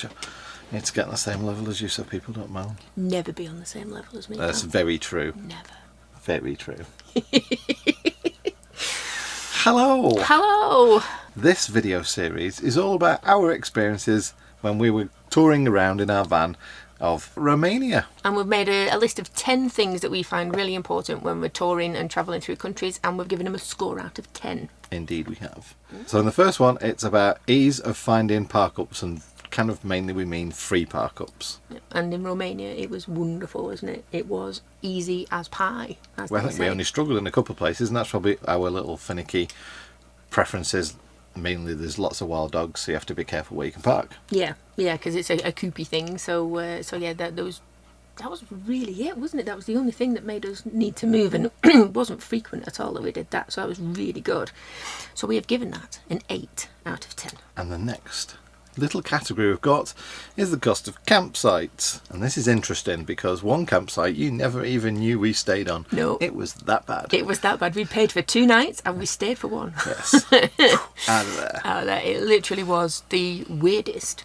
bless you. I need to get on the same level as you so people don't moan. Never be on the same level as me. That's very true. Never. Very true. Hello! Hello! This video series is all about our experiences when we were touring around in our van of Romania. And we've made a list of 10 things that we find really important when we're touring and travelling through countries, and we've given them a score out of 10. Indeed we have. So in the first one, it's about ease of finding park-ups, and kind of mainly we mean free park-ups. And in Romania it was wonderful, wasn't it? It was easy as pie, as Well, I they think say. we only struggled in a couple of places, and that's probably our little finicky preferences. Mainly there's lots of wild dogs, so you have to be careful where you can park. Yeah, because it's a coopy thing. So yeah, that was really it, wasn't it? That was the only thing that made us need to move, and it wasn't frequent at all that we did that. So that was really good. So we have given that an 8 out of 10. And the next little category we've got is the cost of campsites. And this is interesting because one campsite you never even knew we stayed on. No. It was that bad. It was that bad. We paid for 2 nights and we stayed for 1. Yes. Out of there. Out of there. It literally was the weirdest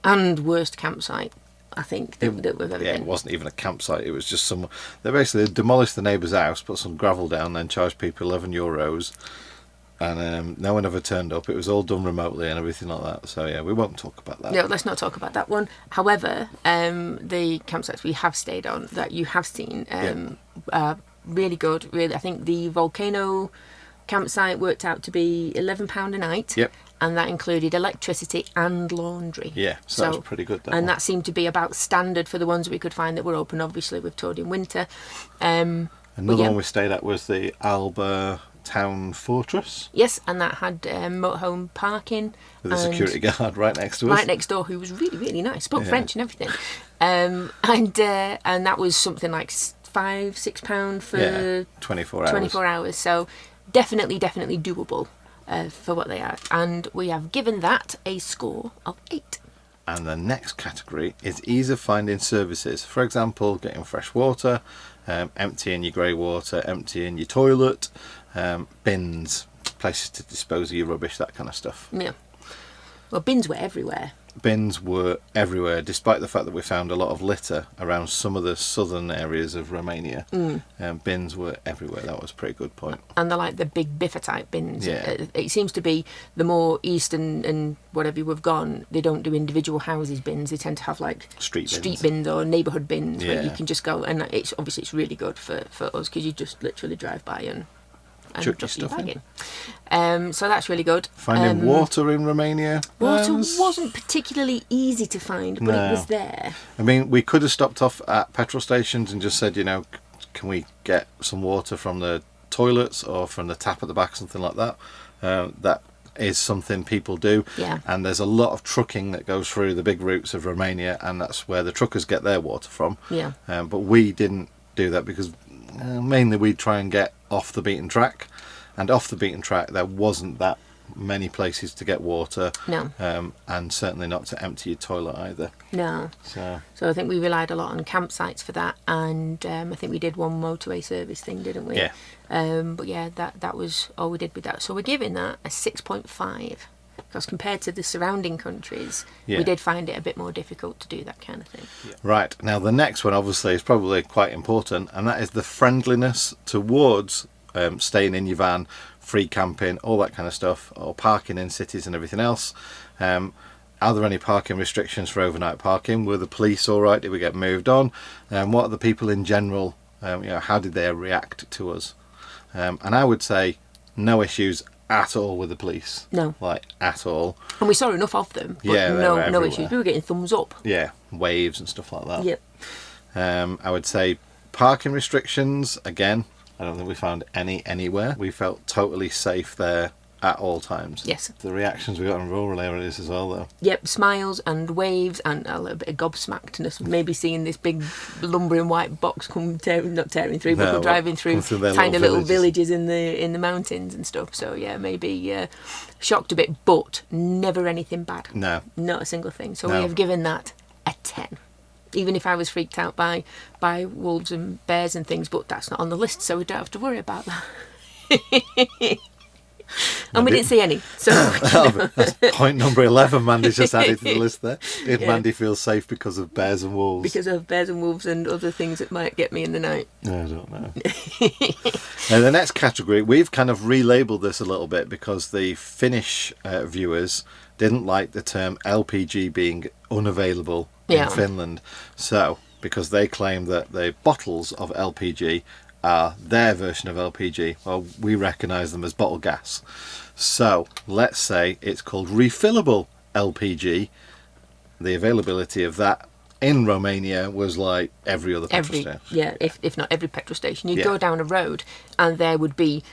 and worst campsite, I think, that we've ever Yeah, been. it wasn't even a campsite. It was just some... They basically demolished the neighbour's house, put some gravel down, then charged people €11. And no one ever turned up. It was all done remotely and everything like that. So yeah, we won't talk about that. No, let's not talk about that one. However, the campsites we have stayed on that you have seen are really good. Really, I think the volcano campsite worked out to be £11 a night. Yep. And that included electricity and laundry. Yeah, so that was pretty good. That seemed to be about standard for the ones we could find that were open. Obviously, we've toured in winter. Another one we stayed at was the Alba Town Fortress. Yes, and that had motorhome parking. With a security guard right next to us. Right next door, who was really, really nice. Spoke French and everything. And that was something like £5-6 for 24 hours. 24 hours. So definitely doable for what they are. And we have given that a score of 8. And the next category is ease of finding services. For example, getting fresh water, emptying your grey water, emptying your toilet, bins, places to dispose of your rubbish, that kind of stuff. Yeah. Well, bins were everywhere. Bins were everywhere, despite the fact that we found a lot of litter around some of the southern areas of Romania. Bins were everywhere. That was a pretty good point. And they're like the big biffer type bins. Yeah. It seems to be the more east and whatever we've gone, they don't do individual houses bins. They tend to have like street bins or neighbourhood bins where you can just go, and it's really good for us because you just literally drive by and chuck drop your your bag stuff in. So that's really good. Finding water in Romania. Water wasn't particularly easy to find, but it was there. I mean, we could have stopped off at petrol stations and just said, can we get some water from the toilets or from the tap at the back, something like that. That is something people do. Yeah. And there's a lot of trucking that goes through the big routes of Romania, and that's where the truckers get their water from. Yeah. But we didn't do that because mainly we try and get off the beaten track, and off the beaten track there wasn't that many places to get water. No. And certainly not to empty your toilet either. No. So I think we relied a lot on campsites for that, and I think we did one motorway service thing, didn't we? Yeah. But yeah, that was all we did with that. So we're giving that a 6.5. Because compared to the surrounding countries, we did find it a bit more difficult to do that kind of thing. Yeah. Right, now the next one obviously is probably quite important, and that is the friendliness towards staying in your van, free camping, all that kind of stuff, or parking in cities and everything else. Are there any parking restrictions for overnight parking? Were the police all right? Did we get moved on? What are the people in general, how did they react to us? And I would say no issues at all with the police. No. Like, at all. And we saw enough of them, but no issues. We were getting thumbs up. Yeah, waves and stuff like that. Yep. I would say parking restrictions, again, I don't think we found any anywhere. We felt totally safe there at all times. Yes. The reactions we got in rural areas as well, though. Yep, smiles and waves and a little bit of gobsmackedness. Maybe seeing this big lumbering white box come driving through tiny little villages in the mountains and stuff. So yeah, maybe shocked a bit, but never anything bad. No. Not a single thing. So we have given that a 10. Even if I was freaked out by wolves and bears and things, but that's not on the list, so we don't have to worry about that. And we didn't see any. So that's point number 11 Mandy's just added to the list there. Did Mandy feel safe because of bears and wolves? Because of bears and wolves and other things that might get me in the night. I don't know. Now, the next category, we've kind of relabeled this a little bit because the Finnish viewers didn't like the term LPG being unavailable in Finland. So, because they claim that the bottles of LPG are their version of LPG, well, we recognise them as bottle gas. So, let's say it's called refillable LPG. The availability of that in Romania was like every other petrol station. Yeah, if not every petrol station. You'd go down a road and there would be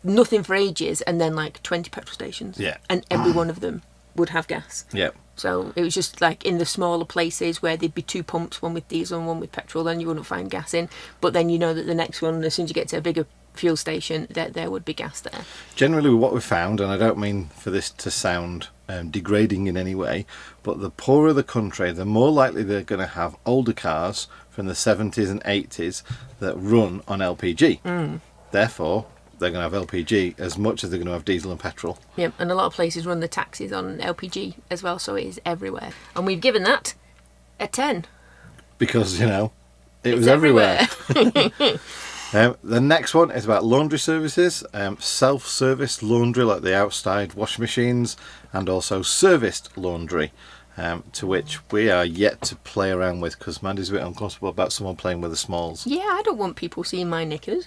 nothing for ages and then like 20 petrol stations. Yeah. And every one of them would have gas. Yeah. So it was just like in the smaller places where there'd be two pumps, one with diesel and one with petrol, then you wouldn't find gas in. But then you know that the next one, as soon as you get to a bigger fuel station, there would be gas there. Generally what we've found, and I don't mean for this to sound degrading in any way, but the poorer the country, the more likely they're going to have older cars from the 70s and 80s that run on LPG. Therefore, they're going to have LPG as much as they're going to have diesel and petrol. Yeah, and a lot of places run the taxis on LPG as well, so it is everywhere. And we've given that a 10. Because, you know, it was everywhere. The next one is about laundry services, self-service laundry like the outside washing machines, and also serviced laundry, to which we are yet to play around with because Mandy's a bit uncomfortable about someone playing with the smalls. Yeah, I don't want people seeing my knickers.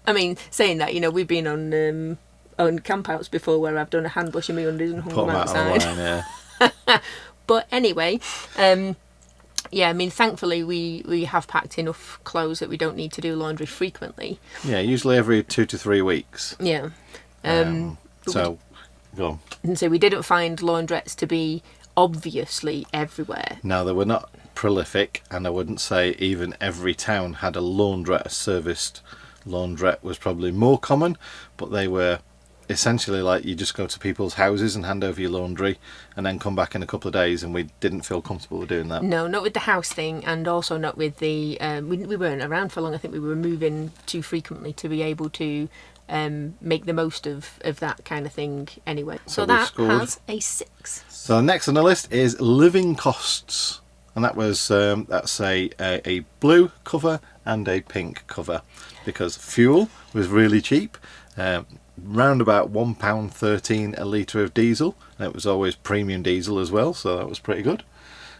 I mean, saying that, you know, we've been on campouts before where I've done a hand wash in my undies and hung them outside. Yeah. But anyway, yeah, I mean, thankfully we have packed enough clothes that we don't need to do laundry frequently. Yeah, usually every 2 to 3 weeks. Yeah. So, go on. And so we didn't find laundrettes to be obviously everywhere. No, they were not prolific, and I wouldn't say even every town had a laundrette. A serviced laundrette was probably more common, but they were essentially like you just go to people's houses and hand over your laundry and then come back in a couple of days, and we didn't feel comfortable with doing that. No, not with the house thing, and also not with the we weren't around for long. I think we were moving too frequently to be able to make the most of that kind of thing anyway. So that has a 6. So next on the list is living costs, and that was that's a blue cover and a pink cover, because fuel was really cheap, round about £1.13 a litre of diesel, and it was always premium diesel as well, so that was pretty good.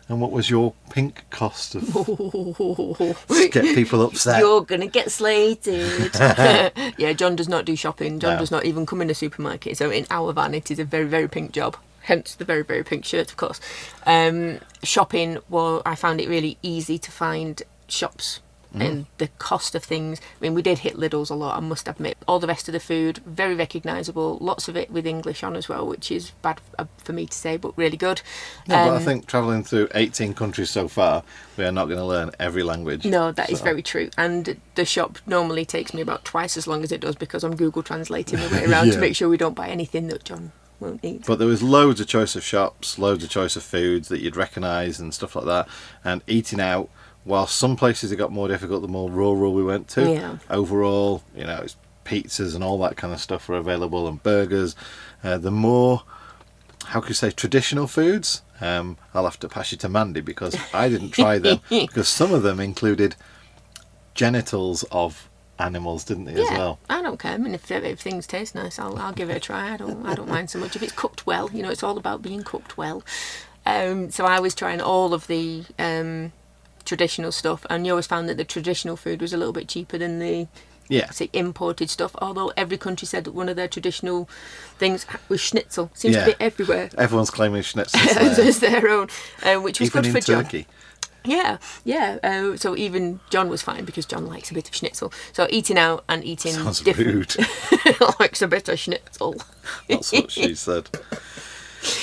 And what was your pink cost of to get people upset? You're gonna get slated. Yeah, John does not do shopping. John does not even come in a supermarket, so in our van it is a very, very pink job. Hence the very, very pink shirt, of course. Shopping, well, I found it really easy to find shops and the cost of things. I mean, we did hit Lidl's a lot, I must admit. All the rest of the food, very recognisable. Lots of it with English on as well, which is bad for me to say, but really good. Yeah, but I think travelling through 18 countries so far, we are not going to learn every language. No, that is very true. And the shop normally takes me about twice as long as it does because I'm Google translating my way around to make sure we don't buy anything that John won't eat. But there was loads of choice of shops, loads of choice of foods that you'd recognise and stuff like that. And eating out, while some places it got more difficult the more rural we went to, overall, you know, it's pizzas and all that kind of stuff were available, and burgers. The more, how can you say, traditional foods, I'll have to pass you to Mandy because I didn't try them, because some of them included genitals of animals, didn't they, as well? I don't care. I mean, if things taste nice, I'll give it a try. I don't mind so much if it's cooked well. You know, it's all about being cooked well. So I was trying all of the traditional stuff, and you always found that the traditional food was a little bit cheaper than the say imported stuff, although every country said that one of their traditional things was schnitzel. Seems to be everywhere. Everyone's claiming schnitzel as their own, which was even good for Turkey. John. Yeah. So even John was fine because John likes a bit of schnitzel. So eating out and eating sounds different rude. likes a bit of schnitzel. That's what she said.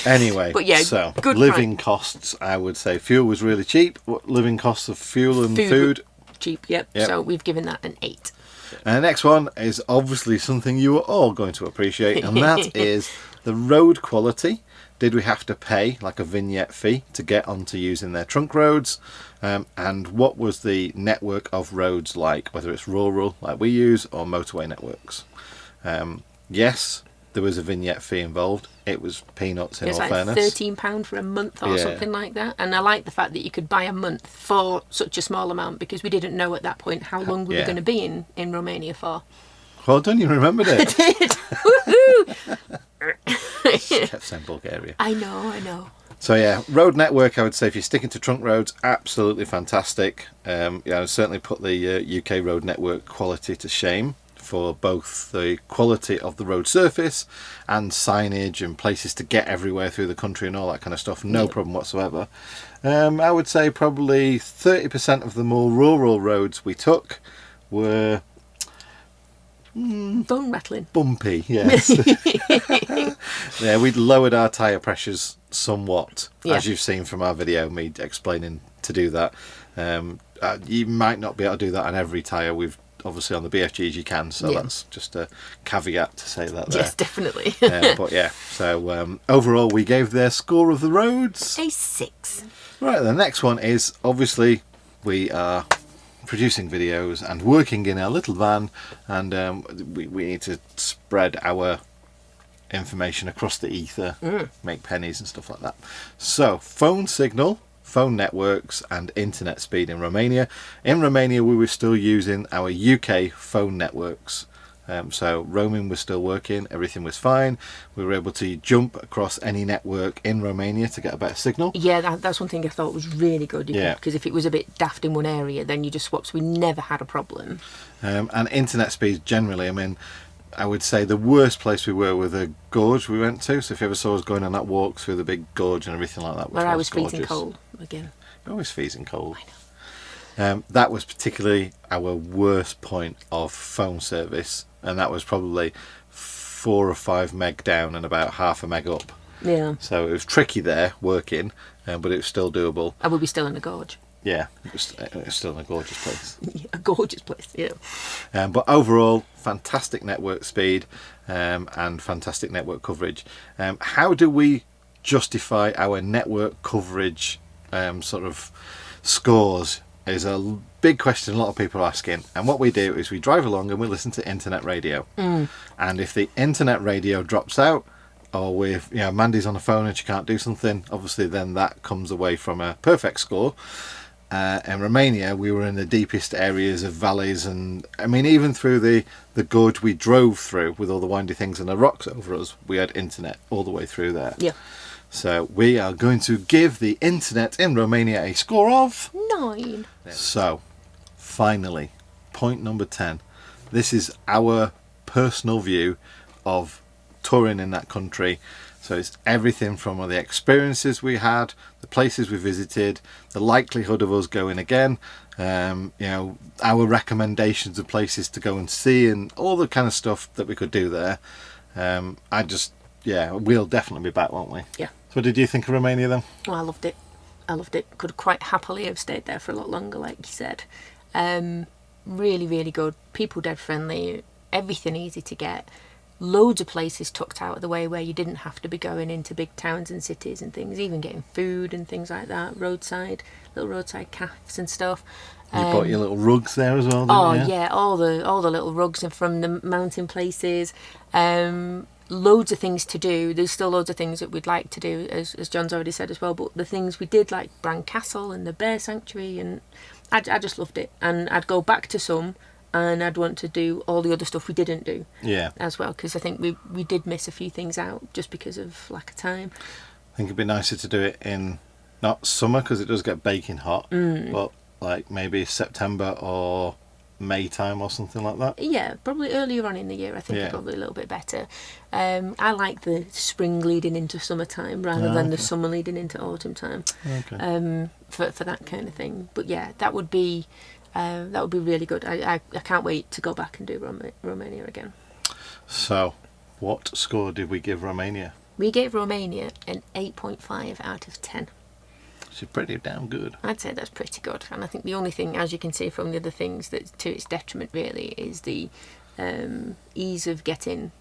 Anyway, but yeah, so good living costs, I would say fuel was really cheap. What living costs of fuel and food? Cheap, yep. So we've given that an 8. And the next one is obviously something you are all going to appreciate, and that is the road quality. Did we have to pay like a vignette fee to get onto using their trunk roads? And what was the network of roads like, whether it's rural like we use or motorway networks? Yes, there was a vignette fee involved. It was peanuts in all fairness. It was like £13 for a month or something like that. And I like the fact that you could buy a month for such a small amount, because we didn't know at that point how long we were going to be in Romania for. Well done, you remembered it. I did. Woohoo! Kept saying Bulgaria. I know. So yeah, road network, I would say if you're sticking to trunk roads, absolutely fantastic. Certainly put the UK road network quality to shame for both the quality of the road surface and signage and places to get everywhere through the country and all that kind of stuff. No problem whatsoever. I would say probably 30% of the more rural roads we took were bone rattling, bumpy. Yes. Yeah, we'd lowered our tyre pressures somewhat, as you've seen from our video, me explaining to do that. You might not be able to do that on every tyre. We've obviously on the BFGs you can, so that's just a caveat to say that there. Yes, definitely. But yeah, so overall we gave their score of the roads a 6. Right, the next one is obviously we are producing videos and working in our little van, and we need to spread our information across the ether, make pennies and stuff like that. So phone signal, phone networks and internet speed in Romania. In Romania we were still using our UK phone networks, so roaming was still working, everything was fine. We were able to jump across any network in Romania to get a better signal. Yeah, that's one thing I thought was really good, because if it was a bit daft in one area then you just swapped, so we never had a problem. And internet speeds generally, I mean, I would say the worst place we were the gorge we went to. So if you ever saw us going on that walk through the big gorge and everything like that, where I was freezing cold again. You're always freezing cold. I know. That was particularly our worst point of phone service, and that was probably 4 or 5 meg down and about half a meg up. Yeah. So it was tricky there working, but it was still doable. And we'll be still in the gorge. Yeah, it was still a gorgeous place. A gorgeous place, yeah. But overall, fantastic network speed and fantastic network coverage. How do we justify our network coverage sort of scores is a big question a lot of people are asking. And what we do is we drive along and we listen to internet radio. And if the internet radio drops out, or with Mandy's on the phone and she can't do something, obviously then that comes away from a perfect score. In Romania we were in the deepest areas of valleys, and I mean even through the gorge we drove through with all the windy things and the rocks over us, we had internet all the way through there. Yeah. So we are going to give the internet in Romania a score of 9. So finally, point number 10. This is our personal view of touring in that country. So it's everything from the experiences we had, the places we visited, the likelihood of us going again, our recommendations of places to go and see, and all the kind of stuff that we could do there. We'll definitely be back, won't we? Yeah. So what did you think of Romania then? Well, I loved it. Could quite happily have stayed there for a lot longer, like you said. Really, really good. People dead friendly. Everything easy to get. Loads of places tucked out of the way where you didn't have to be going into big towns and cities and things, even getting food and things like that. Little roadside cafes and stuff. You bought your little rugs there as well, didn't you? Yeah, all the little rugs from the mountain places. Loads of things to do. There's still loads of things that we'd like to do, as John's already said as well, but the things we did, like Bran Castle and the Bear Sanctuary, and I just loved it, and I'd go back to some, and I'd want to do all the other stuff we didn't do as well, because I think we did miss a few things out just because of lack of time. I think it'd be nicer to do it in not summer, because it does get baking hot, but like maybe September or May time or something like that. Yeah, probably earlier on in the year. I think probably a little bit better. I like the spring leading into summertime rather than the summer leading into autumn time. Okay. For that kind of thing. But yeah, that would be really good. I can't wait to go back and do Romania again. So, what score did we give Romania? We gave Romania an 8.5 out of 10. Which is pretty damn good. I'd say that's pretty good. And I think the only thing, as you can see from the other things, that's to its detriment really is the ease of getting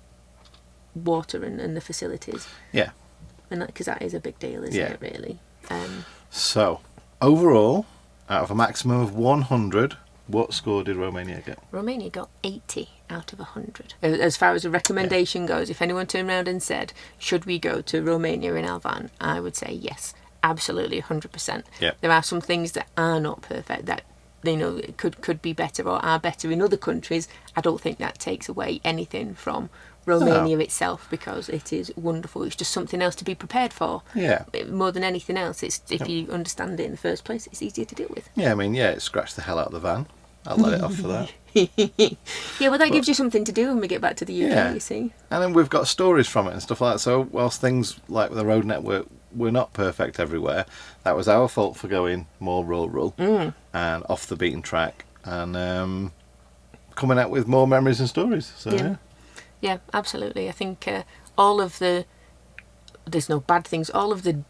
water and the facilities. Yeah. And because that is a big deal, isn't it, really? So, overall, out of a maximum of 100, what score did Romania get? Romania got 80 out of 100. As far as a recommendation goes, if anyone turned around and said, should we go to Romania in our van, I would say yes, absolutely 100%. Yeah. There are some things that are not perfect, that could be better or are better in other countries. I don't think that takes away anything from Romania itself, because it is wonderful. It's just something else to be prepared for. Yeah. More than anything else, it's if you understand it in the first place, it's easier to deal with. Yeah, I mean, it scratched the hell out of the van. I'll let it off for that. Yeah, well, that gives you something to do when we get back to the UK, you see. And then we've got stories from it and stuff like that. So whilst things like the road network were not perfect everywhere, that was our fault for going more rural and off the beaten track, and coming out with more memories and stories. So yeah, absolutely. I think all of there's no bad things, all of the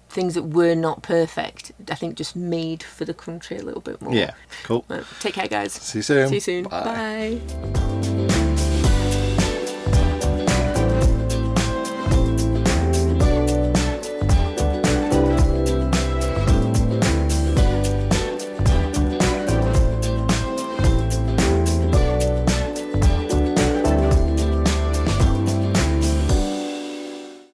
things that were not perfect, I think just made for the country a little bit more. Yeah, cool. Take care, guys. See you soon. See you soon. Bye.